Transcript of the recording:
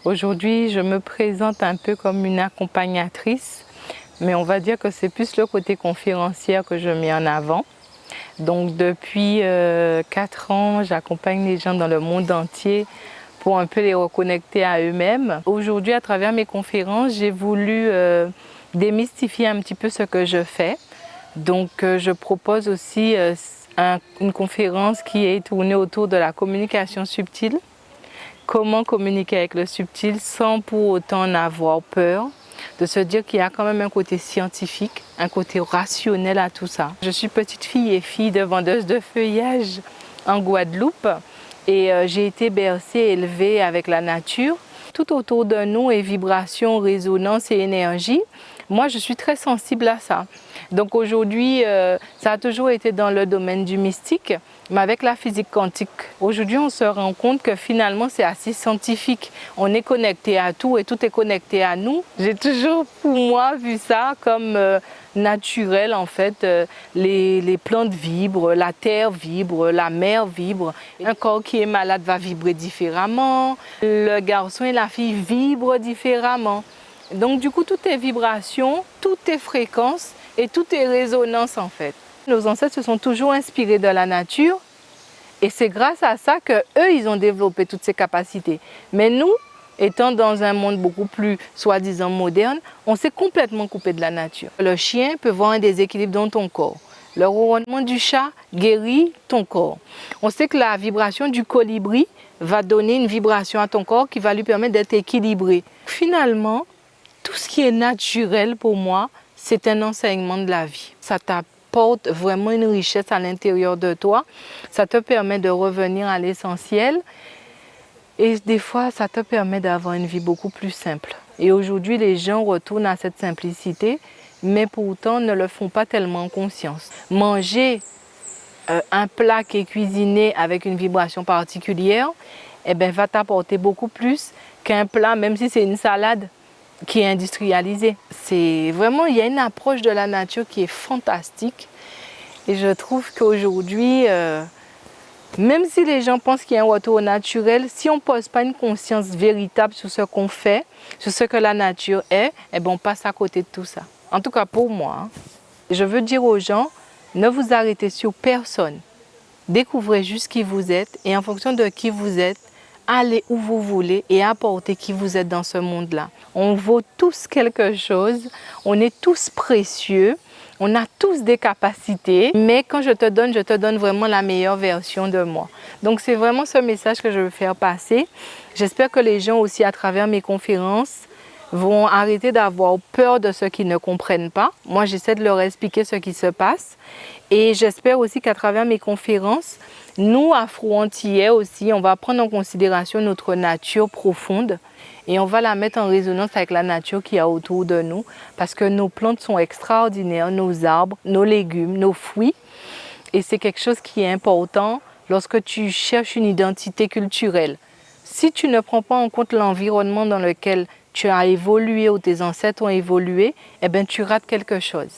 Aujourd'hui, je me présente un peu comme une accompagnatrice, mais on va dire que c'est plus le côté conférencière que je mets en avant. Donc depuis 4 ans, j'accompagne les gens dans le monde entier pour un peu les reconnecter à eux-mêmes. Aujourd'hui, à travers mes conférences, j'ai voulu démystifier un petit peu ce que je fais. Donc je propose aussi une conférence qui est tournée autour de la communication subtile. Comment communiquer avec le subtil sans pour autant en avoir peur, de se dire qu'il y a quand même un côté scientifique, un côté rationnel à tout ça. Je suis petite fille et fille de vendeuse de feuillage en Guadeloupe et j'ai été bercée, élevée avec la nature. Tout autour de nous est vibration, résonance et énergie. Moi, je suis très sensible à ça. Donc aujourd'hui, ça a toujours été dans le domaine du mystique, mais avec la physique quantique. Aujourd'hui, on se rend compte que finalement, c'est assez scientifique. On est connecté à tout et tout est connecté à nous. J'ai toujours, pour moi, vu ça comme naturel, en fait. Les plantes vibrent, la terre vibre, la mer vibre. Un corps qui est malade va vibrer différemment. Le garçon et la fille vibrent différemment. Donc du coup, tout est vibration, tout est fréquence et tout est résonance en fait. Nos ancêtres se sont toujours inspirés de la nature et c'est grâce à ça qu'eux, ils ont développé toutes ces capacités. Mais nous, étant dans un monde beaucoup plus soi-disant moderne, on s'est complètement coupé de la nature. Le chien peut voir un déséquilibre dans ton corps. Le ronronnement du chat guérit ton corps. On sait que la vibration du colibri va donner une vibration à ton corps qui va lui permettre d'être équilibré. Finalement, tout ce qui est naturel pour moi, c'est un enseignement de la vie. Ça t'apporte vraiment une richesse à l'intérieur de toi. Ça te permet de revenir à l'essentiel. Et des fois, ça te permet d'avoir une vie beaucoup plus simple. Et aujourd'hui, les gens retournent à cette simplicité, mais pourtant ne le font pas tellement en conscience. Manger un plat qui est cuisiné avec une vibration particulière, eh ben, va t'apporter beaucoup plus qu'un plat, même si c'est une salade, qui est industrialisé. C'est vraiment, il y a une approche de la nature qui est fantastique. Et je trouve qu'aujourd'hui, même si les gens pensent qu'il y a un retour au naturel, si on ne pose pas une conscience véritable sur ce qu'on fait, sur ce que la nature est, eh ben on passe à côté de tout ça. En tout cas pour moi. Hein. Je veux dire aux gens, ne vous arrêtez sur personne. Découvrez juste qui vous êtes et en fonction de qui vous êtes, allez où vous voulez et apportez qui vous êtes dans ce monde-là. On vaut tous quelque chose, on est tous précieux, on a tous des capacités, mais quand je te donne vraiment la meilleure version de moi. Donc c'est vraiment ce message que je veux faire passer. J'espère que les gens aussi à travers mes conférences vont arrêter d'avoir peur de ce qu'ils ne comprennent pas. Moi, j'essaie de leur expliquer ce qui se passe. Et j'espère aussi qu'à travers mes conférences, nous, Afro-Antillais aussi, on va prendre en considération notre nature profonde et on va la mettre en résonance avec la nature qu'il y a autour de nous parce que nos plantes sont extraordinaires, nos arbres, nos légumes, nos fruits. Et c'est quelque chose qui est important lorsque tu cherches une identité culturelle. Si tu ne prends pas en compte l'environnement dans lequel tu as évolué ou tes ancêtres ont évolué, eh bien, tu rates quelque chose.